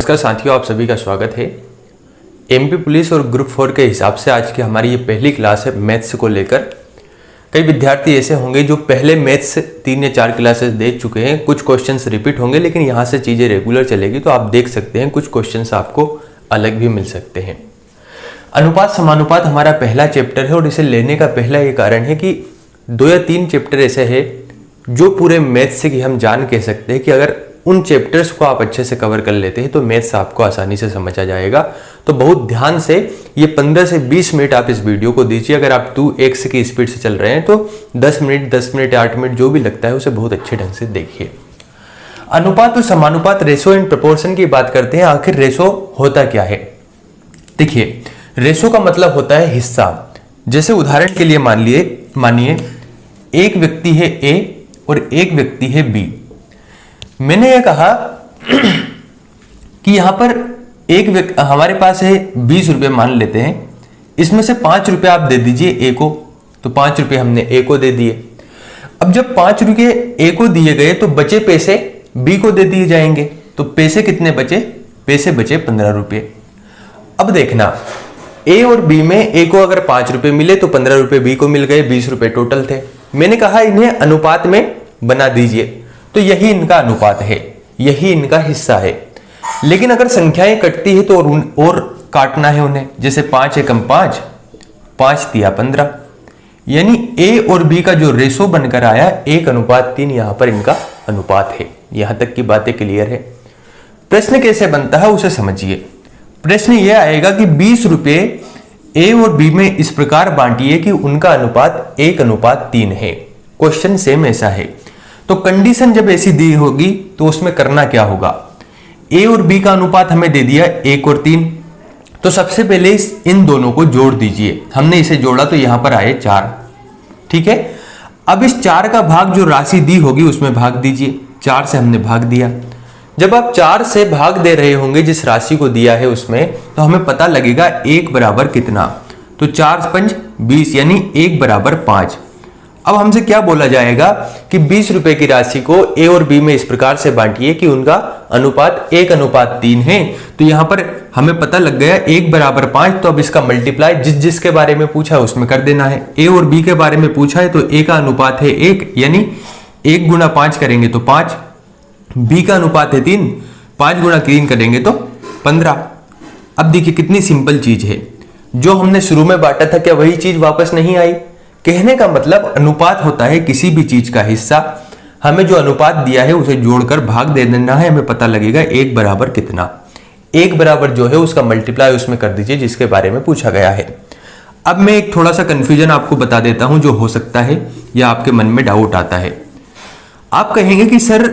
नमस्कार साथियों, आप सभी का स्वागत है। एमपी पुलिस और ग्रुप 4 के हिसाब से आज की हमारी ये पहली क्लास है मैथ्स को लेकर। कई विद्यार्थी ऐसे होंगे जो पहले मैथ्स 3 या 4 क्लासेस देख चुके हैं। कुछ क्वेश्चंस रिपीट होंगे, लेकिन यहाँ से चीज़ें रेगुलर चलेगी तो आप देख सकते हैं कुछ क्वेश्चंस आपको अलग भी मिल सकते हैं। अनुपात समानुपात हमारा पहला चैप्टर है और इसे लेने का पहला ये कारण है कि 2 या 3 चैप्टर ऐसे है जो पूरे मैथ्स से कि हम जान कह सकते हैं कि अगर उन चैप्टर्स को आप अच्छे से कवर कर लेते हैं तो मैथ्स आपको आसानी से समझ आ जाएगा। तो बहुत ध्यान से ये 15 से 20 मिनट आप इस वीडियो को दीजिए। अगर आप 2x की स्पीड से चल रहे हैं तो 10 मिनट 8 मिनट जो भी लगता है उसे बहुत अच्छे ढंग से देखिए। अनुपात और समानुपात, रेशो एंड प्रोपोर्शन की बात करते हैं। आखिर रेशो होता क्या है? देखिए, रेशो का मतलब होता है हिस्सा। जैसे उदाहरण के लिए मानिए एक व्यक्ति है A और एक व्यक्ति है B। मैंने ये कहा कि यहां पर एक व्यक्ति हमारे पास है 20 रुपए मान लेते हैं, इसमें से 5 रुपए आप दे दीजिए A को, तो 5 रुपए हमने A को दे दिए। अब जब 5 रुपए A को दिए गए तो बचे पैसे B को दे दिए जाएंगे। तो पैसे कितने बचे? पैसे बचे 15 रुपए। अब देखना, A और B में A को अगर 5 रुपए मिले तो 15 रुपए B को मिल गए, 20 रुपए टोटल थे। मैंने कहा इन्हें अनुपात में बना दीजिए, तो यही इनका अनुपात है, यही इनका हिस्सा है। लेकिन अगर संख्याएं कटती है तो और काटना है उन्हें। जैसे 5 एकम 5, 5 तिया 15, यानी A और B का जो रेशो बनकर आया 1:3, यहां पर इनका अनुपात है। यहां तक की बातें क्लियर है। प्रश्न कैसे बनता है उसे समझिए। प्रश्न यह आएगा कि 20 रुपए A और B में इस प्रकार बांटिए कि उनका अनुपात 1:3 है। क्वेश्चन सेम ऐसा है। तो कंडीशन जब ऐसी दी होगी तो उसमें करना क्या होगा? A और B का अनुपात हमें दे दिया 1 और 3, तो सबसे पहले इन दोनों को जोड़ दीजिए। हमने इसे जोड़ा तो यहां पर आए 4। ठीक है, अब इस 4 का भाग जो राशि दी होगी उसमें भाग दीजिए। 4 से हमने भाग दिया। जब आप 4 से भाग दे रहे होंगे जिस राशि को दिया है उसमें, तो हमें पता लगेगा 1 बराबर कितना। तो 4 पंच 20, यानी 1 बराबर 5। अब हमसे क्या बोला जाएगा कि 20 रुपए की राशि को A और B में इस प्रकार से बांटिए कि उनका अनुपात 1:3 है। तो यहां पर हमें पता लग गया 1 बराबर 5। तो अब इसका मल्टीप्लाई जिसके बारे में पूछा है उसमें कर देना है। A और B के बारे में पूछा है तो A का अनुपात है 1, यानी 1 गुणा 5 करेंगे तो 5। B का अनुपात है 3, 5 गुणा 3 करेंगे तो 15। अब देखिए कितनी सिंपल चीज है। जो हमने शुरू में बांटा था क्या वही चीज वापस नहीं आई? कहने का मतलब अनुपात होता है किसी भी चीज का हिस्सा। हमें जो अनुपात दिया है उसे जोड़कर भाग दे देना है, हमें पता लगेगा 1 बराबर कितना। 1 बराबर जो है उसका मल्टीप्लाई उसमें कर दीजिए जिसके बारे में पूछा गया है। अब मैं एक थोड़ा सा कंफ्यूजन आपको बता देता हूं जो हो सकता है या आपके मन में डाउट आता है। आप कहेंगे कि सर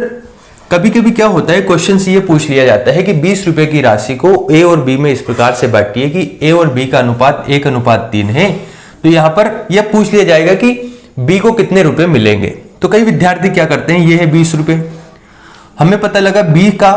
कभी कभी क्या होता है, क्वेश्चन से ये पूछ लिया जाता है कि 20 रुपए की राशि को A और B में इस प्रकार से बांटिए कि A और B का अनुपात 1:3 है। तो यहां पर यह पूछ लिया जाएगा कि B को कितने रुपए मिलेंगे। तो कई विद्यार्थी क्या करते हैं, ये है 20 रुपए, हमें पता लगा B का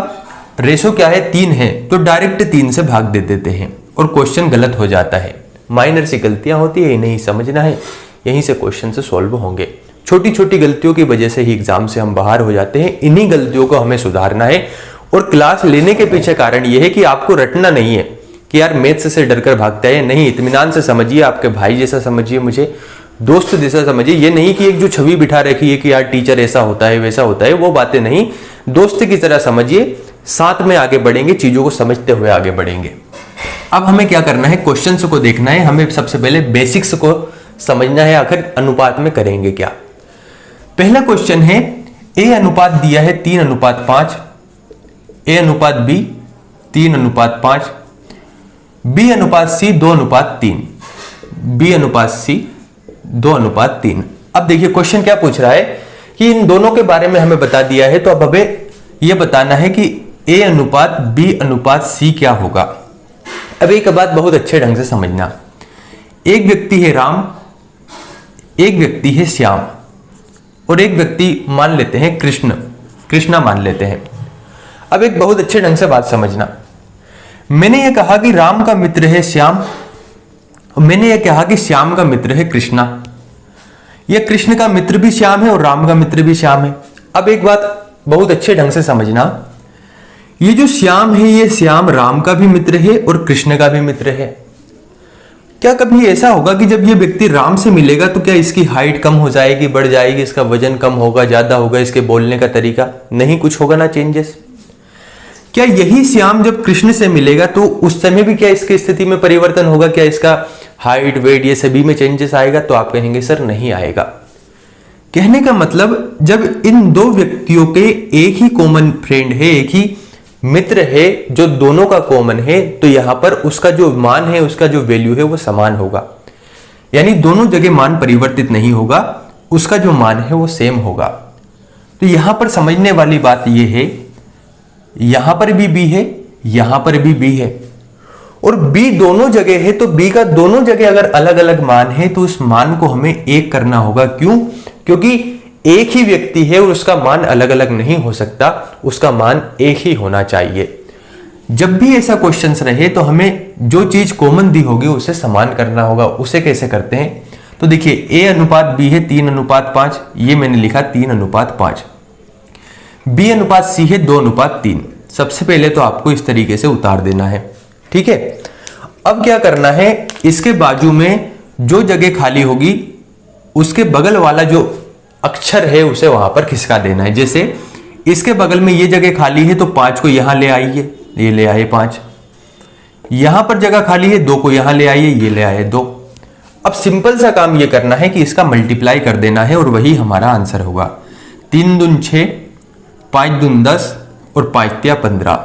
रेशो क्या है 3 है, तो डायरेक्ट 3 से भाग दे देते हैं और क्वेश्चन गलत हो जाता है। माइनर सी गलतियां होती है, इन्हें ही समझना है, यहीं से क्वेश्चन से सॉल्व होंगे। छोटी छोटी गलतियों की वजह से ही एग्जाम से हम बाहर हो जाते हैं। इन्हीं गलतियों को हमें सुधारना है। और क्लास लेने के पीछे कारण यह है कि आपको रटना नहीं है कि यार मैथ्स से डरकर भागता है। नहीं, इत्मीनान से समझिए, आपके भाई जैसा समझिए, मुझे दोस्त जैसा समझिए। ये नहीं कि एक जो छवि बिठा रखी है कि यार टीचर ऐसा होता है वैसा होता है, वो बातें नहीं। दोस्त की तरह समझिए, साथ में आगे बढ़ेंगे, चीजों को समझते हुए आगे बढ़ेंगे। अब हमें क्या करना है, क्वेश्चंस को देखना है। हमें सबसे पहले बेसिक्स को समझना है, आखिर अनुपात में करेंगे क्या। पहला क्वेश्चन है, A अनुपात दिया है 3:5, A अनुपात B 3:5, B अनुपात C 2:3, B अनुपात C 2:3। अब देखिए क्वेश्चन क्या पूछ रहा है कि इन दोनों के बारे में हमें बता दिया है, तो अब हमें यह बताना है कि A अनुपात B अनुपात C क्या होगा। अब एक बात बहुत अच्छे ढंग से समझना, एक व्यक्ति है राम, एक व्यक्ति है श्याम और एक व्यक्ति मान लेते हैं कृष्णा मान लेते हैं। अब एक बहुत अच्छे ढंग से बात समझना, मैंने यह कहा कि राम का मित्र है श्याम, मैंने यह कहा कि श्याम का मित्र है कृष्णा। यह कृष्ण का मित्र भी श्याम है और राम का मित्र भी श्याम है। अब एक बात बहुत अच्छे ढंग से समझना, ये जो श्याम है, ये श्याम राम का भी मित्र है और कृष्ण का भी मित्र है। क्या कभी ऐसा होगा कि जब ये व्यक्ति राम से मिलेगा तो क्या इसकी हाइट कम हो जाएगी, बढ़ जाएगी, इसका वजन कम होगा, ज्यादा होगा, इसके बोलने का तरीका नहीं, कुछ होगा ना चेंजेस। क्या यही श्याम जब कृष्ण से मिलेगा तो उस समय भी क्या इसकी स्थिति में परिवर्तन होगा, क्या इसका हाइट वेट ये सभी में चेंजेस आएगा? तो आप कहेंगे सर नहीं आएगा। कहने का मतलब जब इन दो व्यक्तियों के एक ही कॉमन फ्रेंड है, एक ही मित्र है जो दोनों का कॉमन है, तो यहां पर उसका जो मान है, उसका जो वैल्यू है वो समान होगा, यानी दोनों जगह मान परिवर्तित नहीं होगा, उसका जो मान है वो सेम होगा। तो यहां पर समझने वाली बात यह है, यहां पर भी b है, यहां पर भी b है और b दोनों जगह है, तो b का दोनों जगह अगर अलग अलग मान है तो उस मान को हमें एक करना होगा। क्यों? क्योंकि एक ही व्यक्ति है और उसका मान अलग अलग नहीं हो सकता, उसका मान एक ही होना चाहिए। जब भी ऐसा क्वेश्चन रहे तो हमें जो चीज कॉमन दी होगी उसे समान करना होगा। उसे कैसे करते हैं? तो देखिए a अनुपात b है 3:5, ये मैंने लिखा 3:5, b अनुपात c है 2:3। सबसे पहले तो आपको इस तरीके से उतार देना है, ठीक है। अब क्या करना है, इसके बाजू में जो जगह खाली होगी उसके बगल वाला जो अक्षर है उसे वहां पर खिसका देना है। जैसे इसके बगल में ये जगह खाली है तो 5 को यहां ले आइए, ये ले आए 5। यहां पर जगह खाली है 2 को यहां ले आइए, ये ले आए 2। अब सिंपल सा काम ये करना है कि इसका मल्टीप्लाई कर देना है और वही हमारा आंसर होगा। 3 दून 6, 5 दून 10 और 5 तिया 15।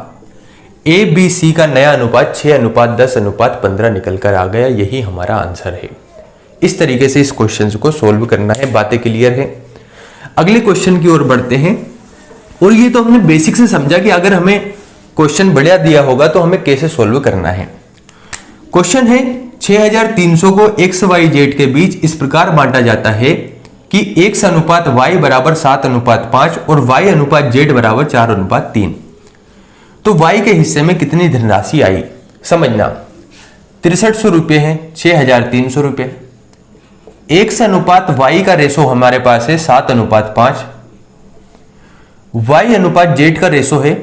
ए बी सी का नया अनुपात 6:10:15 निकल कर आ गया, यही हमारा आंसर है। इस तरीके से इस क्वेश्चन को सोल्व करना है। बातें क्लियर है? अगले क्वेश्चन की ओर बढ़ते हैं। और ये तो हमने बेसिक से समझा कि अगर हमें क्वेश्चन बढ़िया दिया होगा तो हमें कैसे सोल्व करना है। क्वेश्चन है 6300 को एक्स वाई जेड के बीच इस प्रकार बांटा जाता है कि x अनुपात y बराबर 7:5 और y अनुपात z बराबर 4:3। तो y के हिस्से में कितनी धनराशि आई? समझना, 6300 रुपये है, 6300 रुपये। x अनुपात y का रेशो हमारे पास है 7:5, y अनुपात z का रेशो है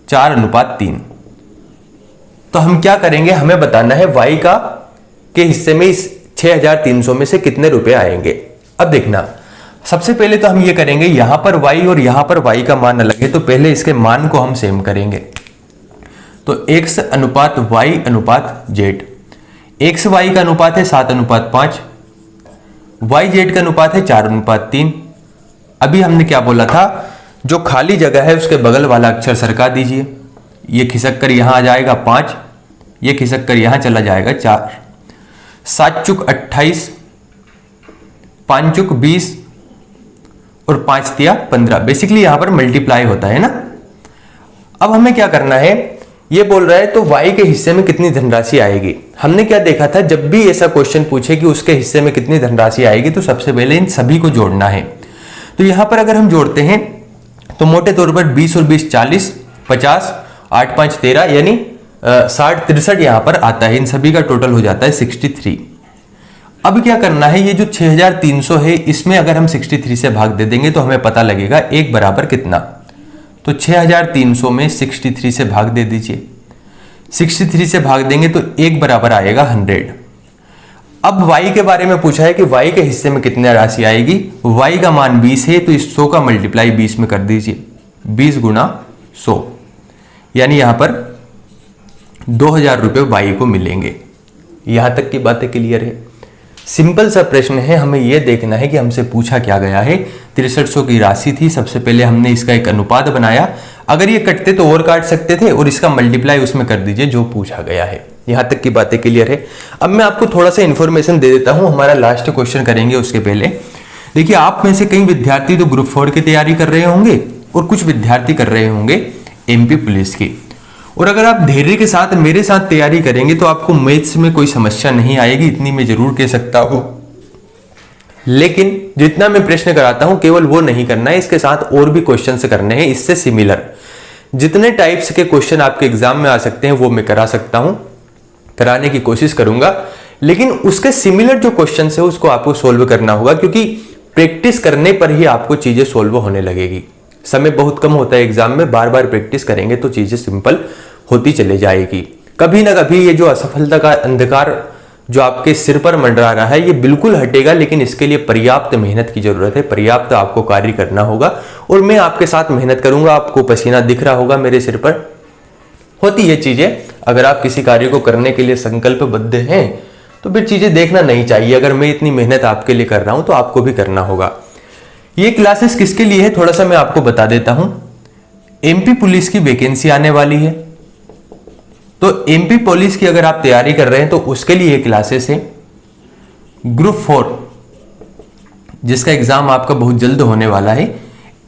4:3। तो हम क्या करेंगे, हमें बताना है y का के हिस्से में इस 6300 में से कितने रुपए आएंगे। अब देखना, सबसे पहले तो हम ये करेंगे, यहां पर y और यहां पर y का मान अलग है तो पहले इसके मान को हम सेम करेंगे। तो x अनुपात y अनुपात z, x y का अनुपात है 7:5, y z का अनुपात है 4:3। अभी हमने क्या बोला था, जो खाली जगह है उसके बगल वाला अक्षर सरका दीजिए। ये खिसक कर यहां आ जाएगा 5, ये खिसक कर यहां चला जाएगा 4। 7 चुक 28, 5 चुक 20 और 5 तिया 15। बेसिकली यहां पर मल्टीप्लाई होता है ना। अब हमें क्या करना है, ये बोल रहा है तो y के हिस्से में कितनी धनराशि आएगी। हमने क्या देखा था, जब भी ऐसा क्वेश्चन पूछे कि उसके हिस्से में कितनी धनराशि आएगी तो सबसे पहले इन सभी को जोड़ना है। तो यहां पर अगर हम जोड़ते हैं तो मोटे तौर पर 20 और 20 40, 50, 8 5 13 यानी 60 63 यहां पर आता है। इन सभी का टोटल हो जाता है 63। अब क्या करना है, ये जो 6300 है इसमें अगर हम 63 से भाग दे देंगे तो हमें पता लगेगा एक बराबर कितना। तो 6300 में 63 से भाग दे दीजिए। 63 से भाग देंगे तो एक बराबर आएगा 100। अब y के बारे में पूछा है कि y के हिस्से में कितनी राशि आएगी। y का मान 20 है तो इस 100 का मल्टीप्लाई 20 में कर दीजिए, 20 गुना 100, यानी यहां पर 2000 रुपये y को मिलेंगे। यहां तक की बातें क्लियर है? सिंपल सा प्रश्न है, हमें यह देखना है कि हमसे पूछा क्या गया है। 6300 की राशि थी, सबसे पहले हमने इसका एक अनुपात बनाया। अगर ये कटते तो और काट सकते थे और इसका मल्टीप्लाई उसमें कर दीजिए जो पूछा गया है। यहां तक की बातें क्लियर है? अब मैं आपको थोड़ा सा इंफॉर्मेशन दे देता हूं, हमारा लास्ट क्वेश्चन करेंगे उसके पहले। देखिए, आप में से कई विद्यार्थी तो ग्रुप 4 की तैयारी कर रहे होंगे और कुछ विद्यार्थी कर रहे होंगे एमपी पुलिस की। और अगर आप धैर्य के साथ मेरे साथ तैयारी करेंगे तो आपको मैथ्स में कोई समस्या नहीं आएगी, इतनी मैं जरूर कह सकता हूं। लेकिन जितना मैं प्रश्न कराता हूं केवल वो नहीं करना है, इसके साथ और भी क्वेश्चंस करने हैं इससे सिमिलर। जितने टाइप्स के क्वेश्चन आपके एग्जाम में आ सकते हैं वो मैं करा सकता हूं, कराने की कोशिश करूंगा। लेकिन उसके सिमिलर जो क्वेश्चन है उसको आपको सोल्व करना होगा, क्योंकि प्रैक्टिस करने पर ही आपको चीजें सोल्व होने लगेगी। समय बहुत कम होता है एग्जाम में, बार बार प्रैक्टिस करेंगे तो चीजें सिंपल होती चली जाएगी। कभी ना कभी ये जो असफलता का अंधकार जो आपके सिर पर मंडरा रहा है ये बिल्कुल हटेगा, लेकिन इसके लिए पर्याप्त मेहनत की जरूरत है, पर्याप्त आपको कार्य करना होगा और मैं आपके साथ मेहनत करूंगा। आपको पसीना दिख रहा होगा मेरे सिर पर। होती है चीजें, अगर आप किसी कार्य को करने के लिए संकल्पबद्ध हैं तो फिर चीजें देखना नहीं चाहिए। अगर मैं इतनी मेहनत आपके लिए कर रहा हूं तो आपको भी करना होगा। ये क्लासेस किसके लिए है थोड़ा सा मैं आपको बता देता हूं। एमपी पुलिस की वैकेंसी आने वाली है, तो एमपी पुलिस की अगर आप तैयारी कर रहे हैं तो उसके लिए ये क्लासेस है। ग्रुप 4 जिसका एग्जाम आपका बहुत जल्द होने वाला है,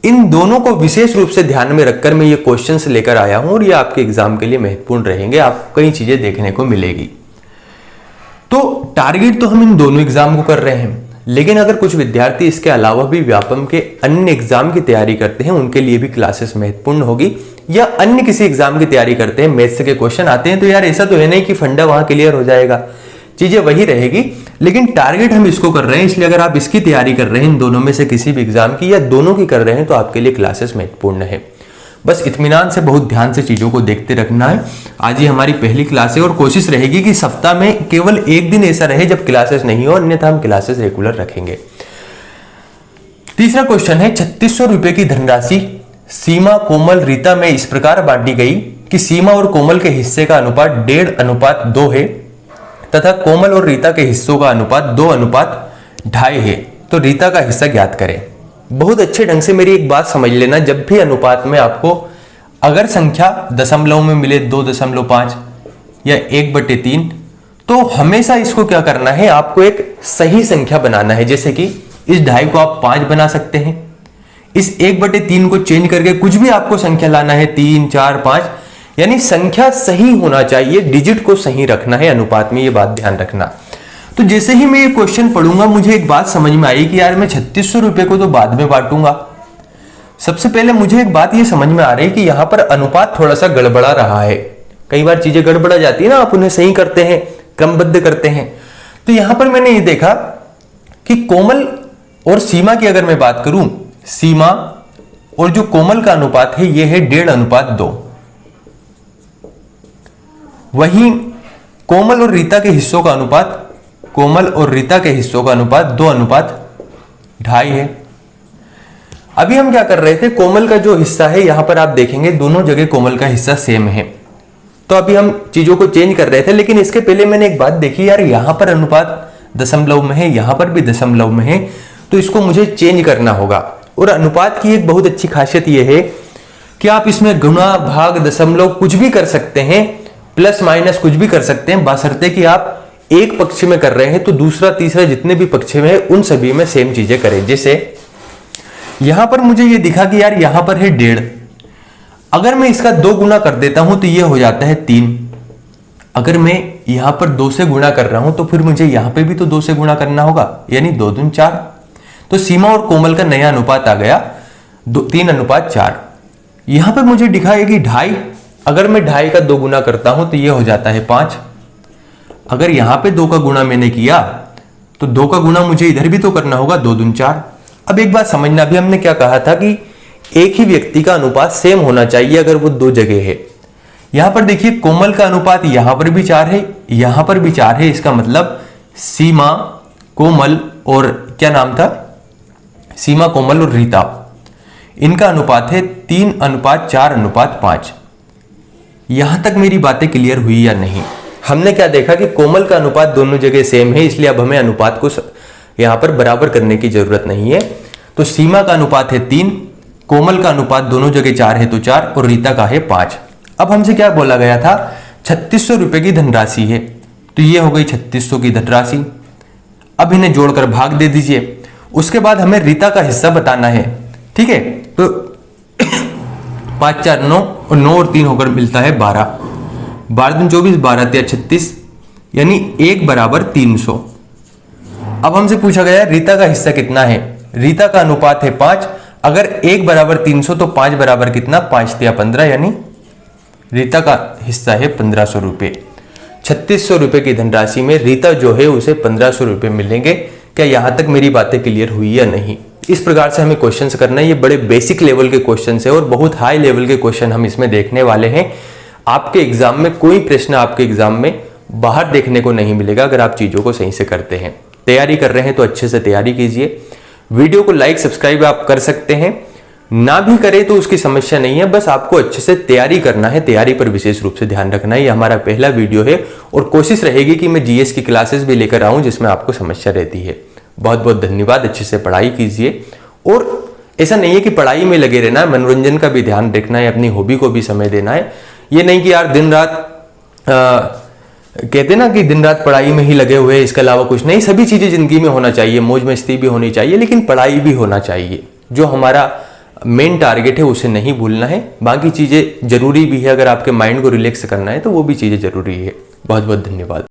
इन दोनों को विशेष रूप से ध्यान में रखकर मैं ये क्वेश्चंस लेकर आया हूं और ये आपके एग्जाम के लिए महत्वपूर्ण रहेंगे। आपको कई चीजें देखने को मिलेगी। तो टारगेट तो हम इन दोनों एग्जाम को कर रहे हैं, लेकिन अगर कुछ विद्यार्थी इसके अलावा भी व्यापम के अन्य एग्जाम की तैयारी करते हैं उनके लिए भी क्लासेस महत्वपूर्ण होगी, या अन्य किसी एग्जाम की तैयारी करते हैं, मैथ्स के क्वेश्चन आते हैं, तो यार ऐसा तो है नहीं कि फंडा वहां क्लियर हो जाएगा, चीजें वही रहेगी, लेकिन टारगेट हम इसको कर रहे हैं। इसलिए अगर आप इसकी तैयारी कर रहे हैं इन दोनों में से किसी भी एग्जाम की या दोनों की कर रहे हैं तो आपके लिए क्लासेस महत्वपूर्ण है। बस इत्मीनान से बहुत ध्यान से चीजों को देखते रखना है। आज ये हमारी पहली क्लास है और कोशिश रहेगी कि सप्ताह में केवल एक दिन ऐसा रहे जब क्लासेस नहीं हो, अन्यथा हम क्लासेस रेगुलर रखेंगे। तीसरा क्वेश्चन है 3600 रुपए की धनराशि सीमा, कोमल, रीता में इस प्रकार बांटी गई कि सीमा और कोमल के हिस्से का अनुपात 1.5:2 है तथा कोमल और रीता के हिस्सों का अनुपात 2:2.5 है। तो रीता का हिस्सा ज्ञात करें। बहुत अच्छे ढंग से मेरी एक बात समझ लेना, जब भी अनुपात में आपको अगर संख्या दशमलव में मिले 2.5 या 1/3 तो हमेशा इसको क्या करना है, आपको एक सही संख्या बनाना है। जैसे कि इस 2.5 को आप 5 बना सकते हैं, इस 1/3 को चेंज करके कुछ भी आपको संख्या लाना है 3, 4, 5, यानी संख्या सही होना चाहिए, डिजिट को सही रखना है अनुपात में, ये बात ध्यान रखना। तो जैसे ही मैं ये क्वेश्चन पढ़ूंगा मुझे एक बात समझ में आई कि यार मैं 3600 रुपए को तो बाद में बांटूंगा। सबसे पहले मुझे एक बात ये समझ में आ रही है कि यहां पर अनुपात थोड़ा सा गड़बड़ा रहा है। कई बार चीजें गड़बड़ा जाती है ना, आप उन्हें सही करते हैं, क्रमबद्ध करते हैं। तो यहां पर मैंने ये देखा कि कोमल और सीमा की अगर मैं बात करूं, सीमा और जो कोमल का अनुपात है ये है 1.5:2। वहीं कोमल और रीता के हिस्सों का अनुपात, कोमल और रीता के हिस्सों का अनुपात 2:2.5 है। अभी हम क्या कर रहे थे, कोमल का जो हिस्सा है यहां पर आप देखेंगे दोनों जगह कोमल का हिस्सा सेम है, तो अभी हम चीजों को चेंज कर रहे थे। लेकिन इसके पहले मैंने एक बात देखी, यार यहां पर अनुपात दशमलव में है, यहां पर भी दशमलव में है, तो इसको मुझे चेंज करना होगा। और अनुपात की एक बहुत अच्छी खासियत यह है कि आप इसमें गुणा, भाग, दशमलव कुछ भी कर सकते हैं, प्लस माइनस कुछ भी कर सकते हैं, बशर्ते कि आप एक पक्ष में कर रहे हैं तो दूसरा, तीसरा जितने भी पक्ष में है उन सभी में सेम चीजें करें। जैसे यहां पर मुझे ये दिखा कि यार यहां पर है 1.5, अगर मैं इसका 2 गुना कर देता हूं तो ये हो जाता है 3। अगर मैं यहां पर 2 से गुणा कर रहा हूं तो फिर मुझे यहां पे भी तो 2 से गुणा करना होगा, यानी 2 दूनी 4। तो सीमा और कोमल का नया अनुपात आ गया 3:4। यहां पर मुझे दिखा है कि 2.5, अगर मैं 2.5 का 2 गुना करता हूं तो ये हो जाता है 5। अगर यहां पे 2 का गुणा मैंने किया तो 2 का गुणा मुझे इधर भी तो करना होगा, 2 दूनी 4। अब एक बात समझना, भी हमने क्या कहा था कि एक ही व्यक्ति का अनुपात सेम होना चाहिए अगर वो 2 जगह है। यहां पर देखिए कोमल का अनुपात यहां पर भी 4 है, यहां पर भी 4 है, इसका मतलब सीमा, कोमल और क्या नाम था, सीमा, कोमल और रीता, इनका अनुपात है 3:4:5। यहां तक मेरी बातें क्लियर हुई या नहीं? हमने क्या देखा कि कोमल का अनुपात दोनों जगह सेम है, इसलिए अब हमें अनुपात को यहां पर बराबर करने की जरूरत नहीं है। तो सीमा का अनुपात है 3, कोमल का अनुपात दोनों जगह 4 है तो 4, और रीता का है 5। अब हमसे क्या बोला गया था, 3600 रुपए की धनराशि है, तो ये हो गई 3600 की धनराशि। अब इन्हें जोड़कर भाग दे दीजिए। उसके बाद हमें रीता का हिस्सा बताना है, ठीक है। तो 5, 4, 9 और 9 और 3 होकर मिलता है 12, 12 दूनी 24, 12 तिया 36, यानी 1 बराबर 300। अब हमसे पूछा गया रीता का हिस्सा कितना है। रीता का अनुपात है 5, अगर 1 बराबर 300 तो 5 बराबर कितना, 5 तिया 15, यानी रीता का हिस्सा है 1500 रुपए। 3600 रुपए की धनराशि में रीता जो है उसे 1500 रुपए मिलेंगे। क्या यहां तक मेरी बातें क्लियर हुई या नहीं? इस प्रकार से हमें क्वेश्चंस करना है। ये बड़े बेसिक लेवल के क्वेश्चंस है और बहुत हाई लेवल के क्वेश्चन हम इसमें देखने वाले हैं। आपके एग्जाम में कोई प्रश्न आपके एग्जाम में बाहर देखने को नहीं मिलेगा अगर आप चीज़ों को सही से करते हैं। तैयारी कर रहे हैं तो अच्छे से तैयारी कीजिए। वीडियो को लाइक सब्सक्राइब आप कर सकते हैं, ना भी करें तो उसकी समस्या नहीं है, बस आपको अच्छे से तैयारी करना है। तैयारी पर विशेष रूप से ध्यान रखना है। ये हमारा पहला वीडियो है और कोशिश रहेगी कि मैं जीएस की क्लासेस भी लेकर आऊं जिसमें आपको समस्या रहती है। बहुत बहुत धन्यवाद। अच्छे से पढ़ाई कीजिए और ऐसा नहीं है कि पढ़ाई में लगे रहना है, मनोरंजन का भी ध्यान रखना है, अपनी हॉबी को भी समय देना है। ये नहीं कि यार दिन रात कहते ना कि दिन रात पढ़ाई में ही लगे हुए हैं, इसके अलावा कुछ नहीं। सभी चीजें जिंदगी में होना चाहिए, मौज मस्ती भी होनी चाहिए, लेकिन पढ़ाई भी होना चाहिए। जो हमारा मेन टारगेट है उसे नहीं भूलना है। बाकी चीजें जरूरी भी है, अगर आपके माइंड को रिलैक्स करना है तो वो भी चीजें जरूरी है। बहुत बहुत धन्यवाद।